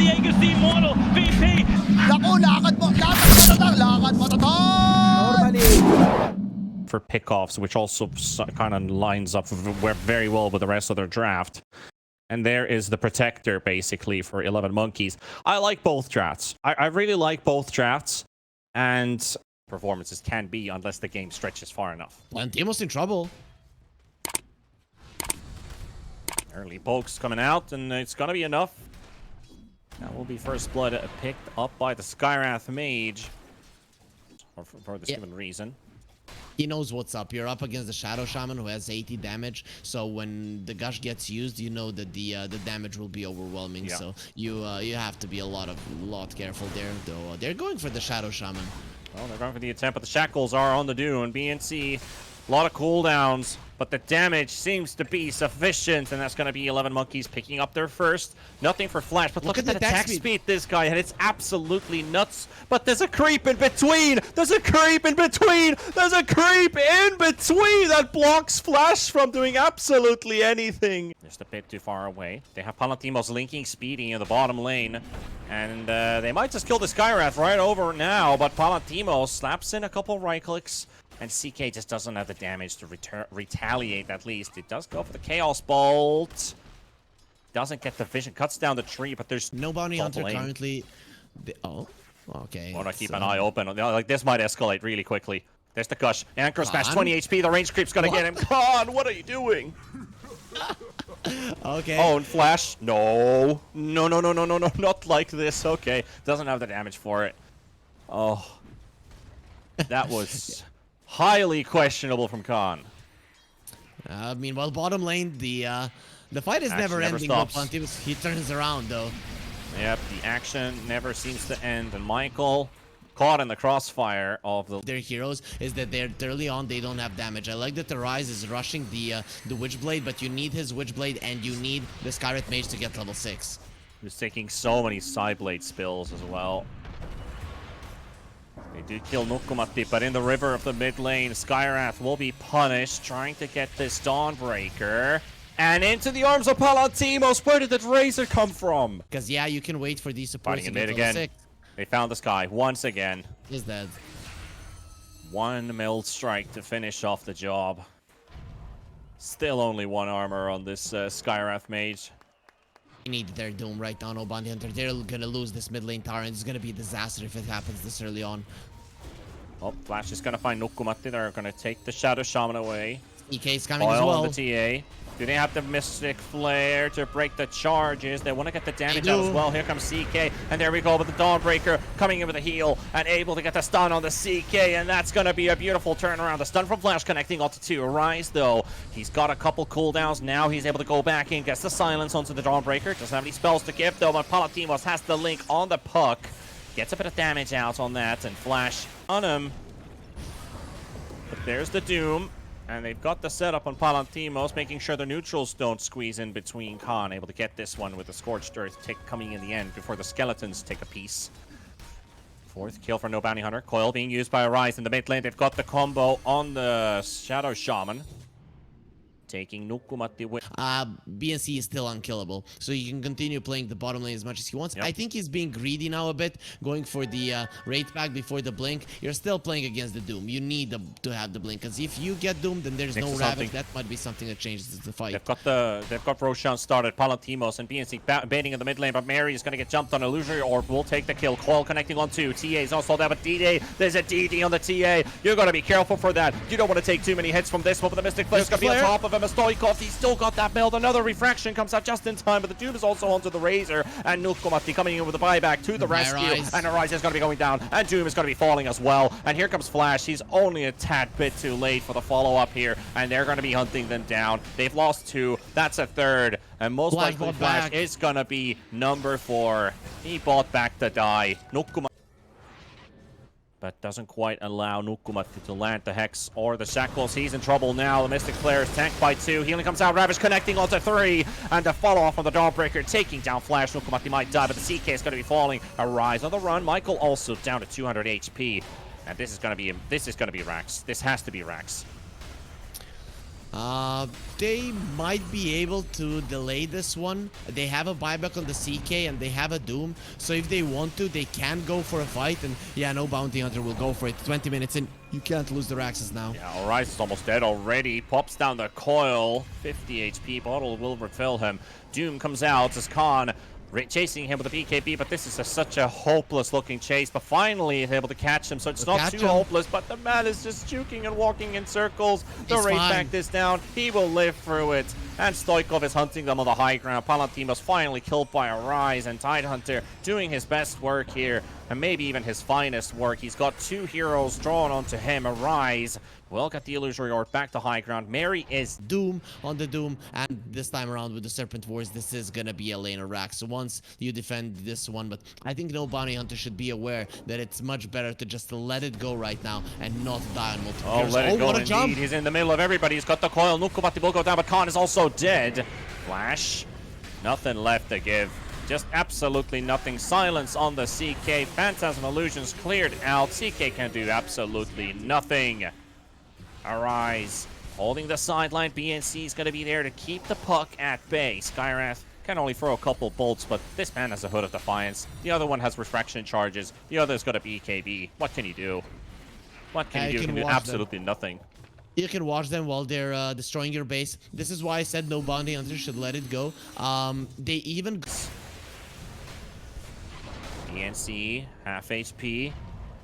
Diego's the immortal VP. Naku, lakad mo for pickoffs, which also kind of lines up very well with the rest of their draft. And there is the protector, basically, for 11Monkeyz. I like both drafts. I really like both drafts. And performances can be, unless the game stretches far enough. Lantimos in trouble. Early pokes coming out, and it's going to be enough. That will be first blood picked up by the Skywrath Mage. Or for this given reason. He knows what's up. You're up against the Shadow Shaman who has 80 damage. So when the Gush gets used, you know that the damage will be overwhelming. Yeah. So you have to be a lot careful there. Though they're going for the Shadow Shaman. Well, they're going for the attempt, but the shackles are on the Dune. BNC, a lot of cooldowns, but the damage seems to be sufficient, and that's going to be 11Monkeyz picking up their first. Nothing for Flash, but look at the attack speed this guy had. It's absolutely nuts, but there's a creep in between. There's a creep in between. There's a creep in between that blocks Flash from doing absolutely anything. Just a bit too far away. They have Palantimos linking Speedy in the bottom lane, and they might just kill the Skywrath right over now, but Palantimos slaps in a couple right clicks. And CK just doesn't have the damage to retaliate, at least. It does go for the Chaos Bolt. Doesn't get the vision. Cuts down the tree, but there's no bounty hunter currently. Oh, okay. Want to keep an eye open. Like, this might escalate really quickly. There's the Gush. Anchor Smash, 20 HP. The range creep's going to get him. Khan, what are you doing? Okay. Oh, and Flash. No. No, no, no, no, no, no. Not like this. Okay. Doesn't have the damage for it. Oh. That was... highly questionable from Khan. Meanwhile, bottom lane, the fight is never ending. He turns around though. Yep, the action never seems to end, and Michael caught in the crossfire of their heroes is that they're early on, they don't have damage. I like that the Rise is rushing the Witchblade, but you need his Witchblade and you need the Skywrath Mage to get level 6. He's taking so many Sideblade spills as well. They do kill Nukkumatti, but in the river of the mid lane, Skywrath will be punished, trying to get this Dawnbreaker. And into the arms of Palantimos. Where did that Razor come from? Because, yeah, you can wait for these supports to get level 6. They found the Sky once again. He's dead. One Mild Strike to finish off the job. Still only one armor on this Skywrath Mage. They need their Doom right now, no Bounty Hunter. They're gonna lose this mid lane tower, and it's gonna be a disaster if it happens this early on. Oh, Flash is gonna find Nukkumatti. They're gonna take the Shadow Shaman away. EK's coming as well. On the TA. Do they have the Mystic Flare to break the charges? They want to get the damage out as well. Here comes CK, and there we go with the Dawnbreaker coming in with a heal and able to get the stun on the CK, and that's going to be a beautiful turnaround. The stun from Flash connecting onto 2. Rise, though, he's got a couple cooldowns. Now he's able to go back in, gets the silence onto the Dawnbreaker. Doesn't have any spells to give, though, but Palantimos has the link on the puck. Gets a bit of damage out on that, and Flash on him. But there's the Doom. And they've got the setup on Palantimos, making sure the neutrals don't squeeze in between. Khan able to get this one with the Scorched Earth coming in the end before the skeletons take a piece. Fourth kill for no Bounty Hunter. Coil being used by Arise in the mid lane. They've got the combo on the Shadow Shaman. Taking Nukkumatti with... BNC is still unkillable, so you can continue playing the bottom lane as much as he wants. Yep. I think he's being greedy now a bit, going for the Wraith Pack before the Blink. You're still playing against the Doom. You need to have the Blink, because if you get Doomed, then there's no Ravage. That might be something that changes the fight. They've got Roshan started, Palantimos and BNC baiting in the mid lane, but Mary is going to get jumped on. Illusory Orb will take the kill. Coil connecting on 2. TA is also there, but DD, there's a DD on the TA. You're going to be careful for that. You don't want to take too many hits from this one, but the Mystic Flare is going to be on top of him. Stoikov, he's still got that build. Another refraction comes out just in time, but the Doom is also onto the Razor, and Nukkumatti coming in with a buyback to the rescue. And Arise is going to be going down, and Doom is going to be falling as well. And here comes Flash. He's only a tad bit too late for the follow-up here, and they're going to be hunting them down. They've lost 2. That's a 3rd, and most likely Flash is going to be number 4. He bought back the die. Nukkumatti, but doesn't quite allow Nukkumatti to land the Hex or the Shackles. He's in trouble now. The Mystic Flare is tanked by 2. Healing comes out. Ravage connecting onto 3. And the follow-off on the Dawnbreaker taking down Flash. Nukkumatti might die, but the CK is going to be falling. Arise on the run. Michael also down to 200 HP. And this is going to be Rax. This has to be Rax. They might be able to delay this one. They have a buyback on the CK and they have a Doom. So if they want to, they can go for a fight. And yeah, no Bounty Hunter will go for it. 20 minutes in. You can't lose the Raxes now. Yeah, Arise is almost dead already. Pops down the coil. 50 HP. Bottle will refill him. Doom comes out as Khan chasing him with a BKB, but this is such a hopeless looking chase, but finally is able to catch him, so it's not too hopeless, but the man is just juking and walking in circles. The raid back is down. He will live through it, and Stoikov is hunting them on the high ground. Palantimos finally killed by Arise, and Tidehunter doing his best work here, and maybe even his finest work. He's got 2 heroes drawn onto him. Arise will get the Illusory Orb back to high ground. Mary is Doom on the Doom, and this time around with the Serpent Wars, this is gonna be a laner rack. So once you defend this one, but I think no Bounty Hunter should be aware that it's much better to just let it go right now and not die on multiple players. Let it go what a indeed. jump. He's in the middle of everybody. He's got the coil. Nukkubatti will go down, but Khan is also dead. Flash. Nothing left to give. Just absolutely nothing. Silence on the CK. Phantasm Illusions cleared out. CK can do absolutely nothing. Arise holding the sideline. BNC is going to be there to keep the puck at bay. Skywrath can only throw a couple bolts, but this man has a Hood of Defiance. The other one has refraction charges. The other's got a BKB. What can you do? What can you do? You can do absolutely nothing. You can watch them while they're destroying your base. This is why I said no Bounty Hunter should let it go. They even... BNC, half HP.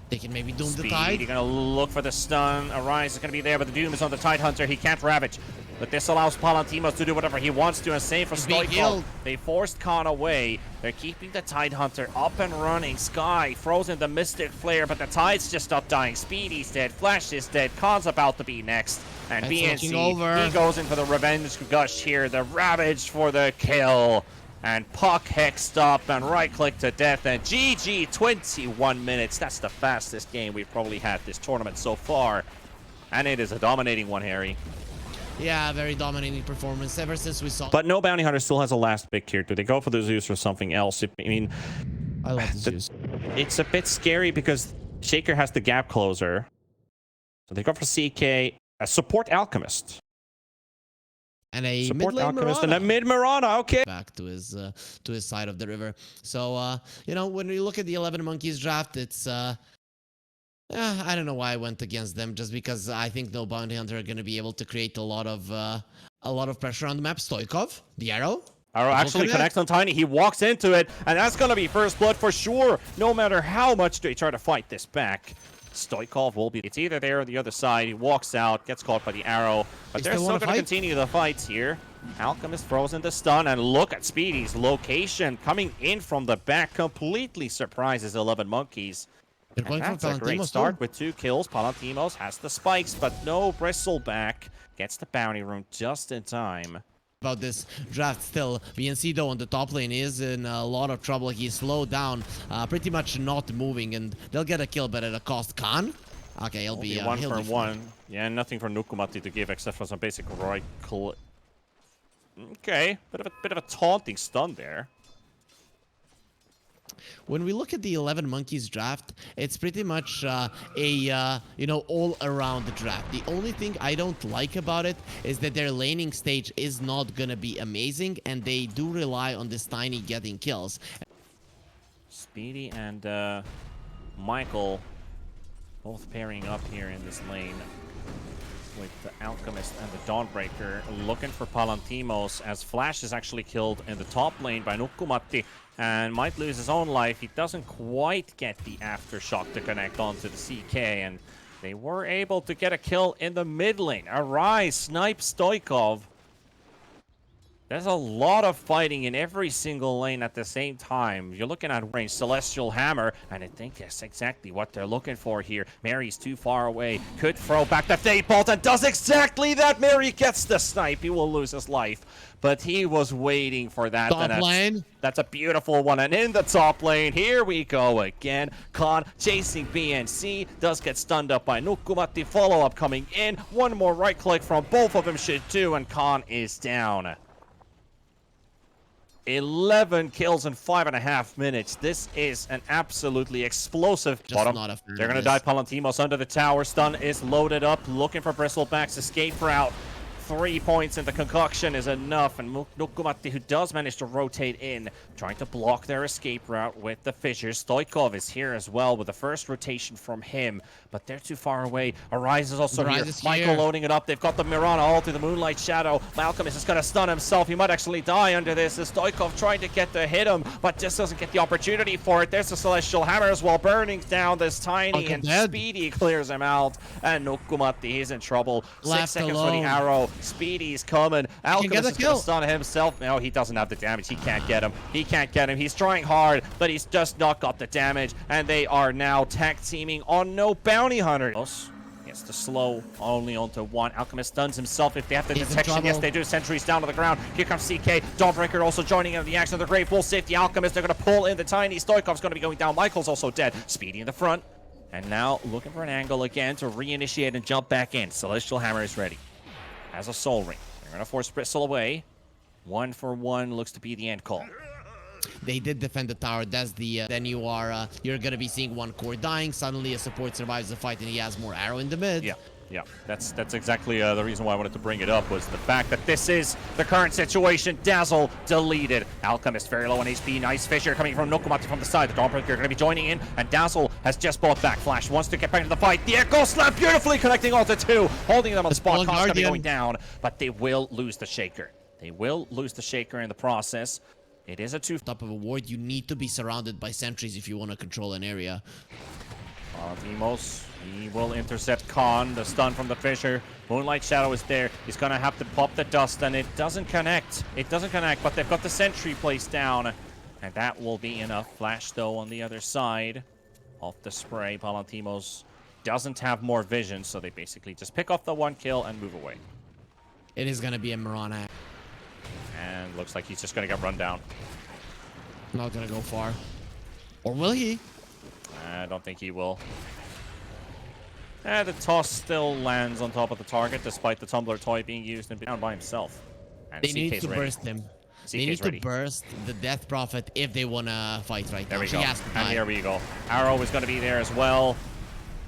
They can maybe Doom Speed, the Tide. You're going to look for the stun. Arise is going to be there, but the Doom is on the Tidehunter. He can't Ravage. But this allows Palantimos to do whatever he wants to, and save for Stoikov. They forced Khan away. They're keeping the Tidehunter up and running. Sky throws in the Mystic Flare, but the Tide's just stopped dying. Speedy's dead. Flash is dead. Khan's about to be next. And BNC, he goes in for the Revenge Gush here. The Ravage for the kill. And Puck hexed up and right-click to death, and GG, 21 minutes. That's the fastest game we've probably had this tournament so far. And it is a dominating one, Harry. Yeah, very dominating performance ever since we saw... But no Bounty Hunter still has a last pick here. Do they go for the Zeus or something else? I mean... I love the Zeus. It's a bit scary because Shaker has the gap closer. So they go for CK, a support Alchemist. And a support mid-lane Alchemist Mirana. and a mid Mirana, okay. Back to his side of the river. So you know, when we look at the 11Monkeyz draft, it's I don't know why I went against them, just because I think no Bounty Hunter are gonna be able to create a lot of pressure on the map. Stoikov, the arrow. Arrow actually connects on Tiny. He walks into it, and that's gonna be first blood for sure. No matter how much they try to fight this back. Stoikov will be... It's either there or the other side. He walks out, gets caught by the arrow. But they're still going to continue the fights here. Alchemist throws in the stun, and look at Speedy's location. Coming in from the back completely surprises 11Monkeyz. And that's a great start with 2 kills. Palantimos has the spikes, but no Bristleback. Gets the bounty room just in time. About this draft still. BNC though on the top lane is in a lot of trouble. He's slowed down, pretty much not moving, and they'll get a kill, but at a cost. Khan? Okay, he'll be one for one. Yeah, nothing for Nukkubatti to give except for some basic right click. Okay, bit of a taunting stun there. When we look at the 11Monkeyz draft, it's pretty much you know, all-around draft. The only thing I don't like about it is that their laning stage is not gonna be amazing, and they do rely on this Tiny getting kills. Speedy and Michael both pairing up here in this lane with the Alchemist and the Dawnbreaker, looking for Palantimos, as Flash is actually killed in the top lane by Nukkubatti and might lose his own life. He doesn't quite get the Aftershock to connect onto the CK, and they were able to get a kill in the mid lane. Arise snipes Stoikov. There's a lot of fighting in every single lane at the same time. You're looking at range Celestial Hammer, and I think that's exactly what they're looking for here. Mary's too far away. Could throw back the Fate Bolt and does exactly that. Mary gets the snipe. He will lose his life, but he was waiting for that. Top lane. That's a beautiful one. And in the top lane, here we go again. Khan chasing BNC. Does get stunned up by Nukkubatti. Follow-up coming in. One more right click from both of them should do, and Khan is down. 11 kills in 5.5 minutes. This is an absolutely explosive bottom. They're going to die. Palantimos under the tower. Stun is loaded up. Looking for Bristlebacks. Escape route. 3 points in the concoction is enough, and Nukkumatti, who does manage to rotate in, trying to block their escape route with the fissures. Stoikov is here as well with the first rotation from him, but they're too far away. Arise is also here. Michael loading it up. They've got the Mirana all through the Moonlight Shadow. Malcolmus is going to stun himself. He might actually die under this. As Stoikov trying to get to hit him, but just doesn't get the opportunity for it. There's the Celestial Hammer as well, burning down this Tiny, and Speedy clears him out. And Nukkumatti is in trouble. 6 seconds for the arrow. Speedy's coming. Alchemist is going to stun himself. No, he doesn't have the damage. He can't get him. He can't get him. He's trying hard, but he's just not got the damage. And they are now tag teaming on no bounty hunter. Gets to slow only onto one. Alchemist stuns himself if they have the detection. Yes, they do. Sentries down to the ground. Here comes CK. Dawnbreaker also joining in the action. The Grave will save the Alchemist. They're going to pull in the Tiny. Stoikov's going to be going down. Michael's also dead. Speedy in the front. And now looking for an angle again to reinitiate and jump back in. Celestial Hammer is ready. Has a Soul Ring. They're going to force Bristle away. 1 for 1 looks to be the end call. They did defend the tower. That's the then you're gonna be seeing one core dying. Suddenly a support survives the fight and he has more arrow in the mid. Yeah, that's exactly the reason why I wanted to bring it up, was the fact that this is the current situation. Dazzle deleted. Alchemist very low on HP. Nice fissure coming from Nukkumatti from the side. The Dawnbreaker going to be joining in, and Dazzle has just bought back. Flash wants to get back into the fight. The Echo Slap beautifully connecting onto 2, holding them on the spot. Khan's going to be going down, but they will lose the Shaker. They will lose the Shaker in the process. It is a 2 top of a ward. You need to be surrounded by sentries if you want to control an area. Demos, he will intercept Khan. The stun from the Fissure. Moonlight Shadow is there. He's going to have to pop the dust, and it doesn't connect. It doesn't connect, but they've got the sentry placed down, and that will be enough. Flash, though, on the other side. Off the spray. Palantimos doesn't have more vision, so they basically just pick off the 1 kill and move away. It is going to be a Mirana. And looks like he's just going to get run down. Not going to go far. Or will he? I don't think he will. The toss still lands on top of the target, despite the Tumbler toy being used and down by himself. And they need to burst him. They need to burst the Death Prophet if they want to fight right now. There we go. And here we go. Arrow is going to be there as well.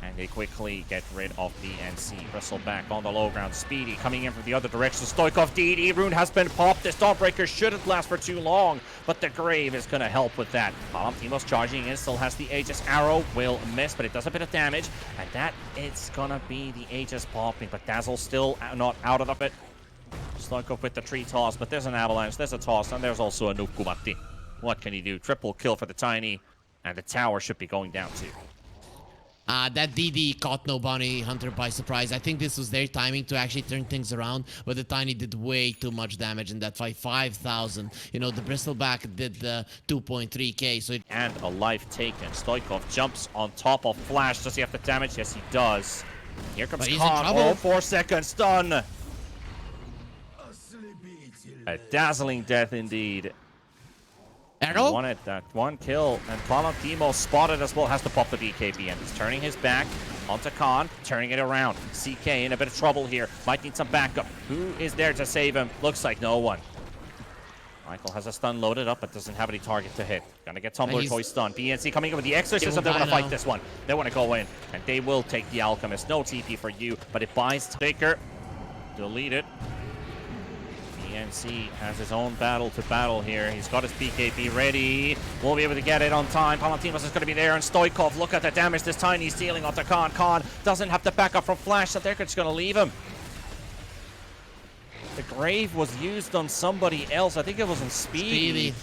And they quickly get rid of the NC. Bristle back on the low ground. Speedy coming in from the other direction. Stoikov DD. Rune has been popped. This Dawnbreaker shouldn't last for too long, but the Grave is going to help with that. Palantimos charging in. Still has the Aegis. Arrow will miss, but it does a bit of damage. And that is going to be the Aegis popping, but Dazzle still not out of it. Stoikov with the tree toss, but there's an avalanche. There's a toss, and there's also a Nukkumatti. What can he do? Triple kill for the Tiny, and the tower should be going down too. That DD caught no bounty hunter by surprise. I think this was their timing to actually turn things around, but the Tiny did way too much damage in that fight. 5,000. You know, the Bristleback did the 2.3k. So and a life taken. Stoikov jumps on top of Flash. Does he have the damage? Yes, he does. Here comes Khan. Oh, 4 seconds stun. A dazzling death indeed. Arrow? He wanted that 1 kill, and Palantimo spotted as well, has to pop the BKB, and he's turning his back onto Khan, turning it around. CK in a bit of trouble here, might need some backup. Who is there to save him? Looks like no one. Michael has a stun loaded up, but doesn't have any target to hit. Gonna get Tumbler Toy stun. BNC coming in with the Exorcism. They want to fight this one. They want to go in, and they will take the Alchemist. No TP for you, but it buys Taker. Delete it. BNC has his own battle to battle here. He's got his PKB ready. Won't be able to get it on time. Palantimos is going to be there, and Stoikov, look at the damage this Tiny's dealing onto Khan. Khan doesn't have the backup from Flash, so they're just going to leave him. The Grave was used on somebody else. I think it was on Speedy.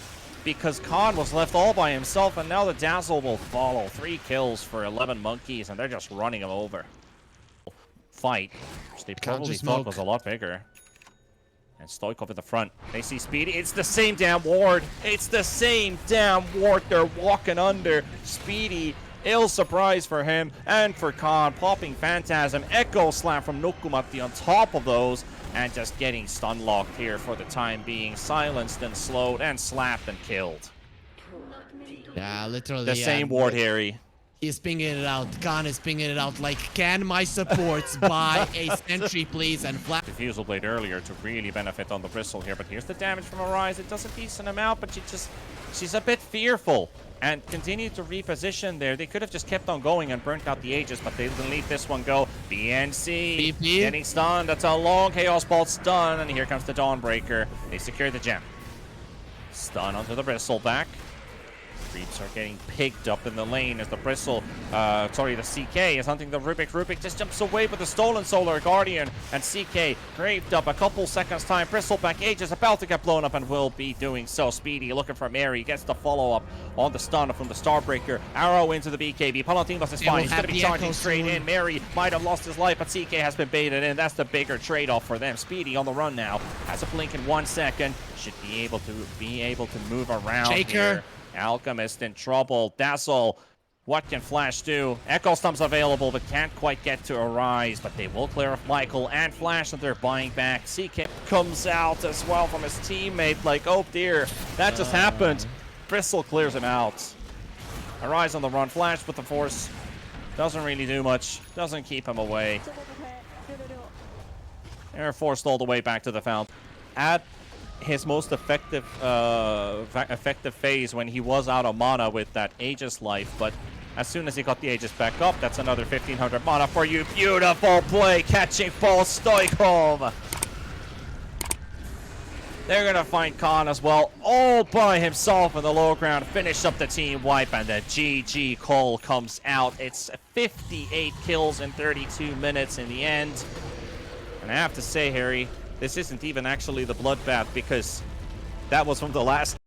Because Khan was left all by himself, and now the Dazzle will follow. 3 kills for 11Monkeyz, and they're just running him over. Fight, which they probably thought was a lot bigger. And Stoikov in the front. They see Speedy. It's the same damn ward. It's the same damn ward they're walking under. Speedy, ill surprise for him and for Khan. Popping Phantasm. Echo Slam from Nukkumatti on top of those. And just getting stun locked here for the time being. Silenced and slowed and slapped and killed. Yeah, literally. The same ward, Harry. He's pinging it out. Khan is pinging it out like, can my supports buy a sentry, please? And flat. Diffusal Blade earlier to really benefit on the Bristle here, but here's the damage from Arise. It does a decent amount, but you just she's a bit fearful and continued to reposition there. They could have just kept on going and burnt out the Aegis, but they didn't leave this one go. BNC getting stunned. That's a long Chaos Bolt stun, and here comes the Dawnbreaker. They secure the gem. Stun onto the Bristleback. Creeps are getting picked up in the lane as the the CK is hunting the Rubik. Rubik just jumps away with the stolen Solar Guardian, and CK graved up a couple seconds time. Bristleback Age is about to get blown up and will be doing so. Speedy looking for Mary, gets the follow-up on the stun from the Starbreaker. Arrow into the BKB. Palantimos is fine. He's going to be charging straight in. Mary might have lost his life, but CK has been baited in. That's the bigger trade-off for them. Speedy on the run now. Has a blink in 1 second. Should be able to move around here. Alchemist in trouble. Dazzle, what can Flash do? Echo Stump's available, but can't quite get to Arise, but they will clear off Michael and Flash, and they're buying back. CK comes out as well from his teammate, like, oh dear, that just happened. Bristle clears him out. Arise on the run. Flash with the Force. Doesn't really do much. Doesn't keep him away. They're forced all the way back to the fountain. At his most effective phase when he was out of mana with that Aegis life, but as soon as he got the Aegis back up, that's another 1500 mana for you. Beautiful play, catching false Stoichkov. They're gonna find Khan as well, all by himself in the low ground, finish up the team wipe, and the GG call comes out. It's 58 kills in 32 minutes in the end. And I have to say, Harry, this isn't even actually the bloodbath, because that was from the last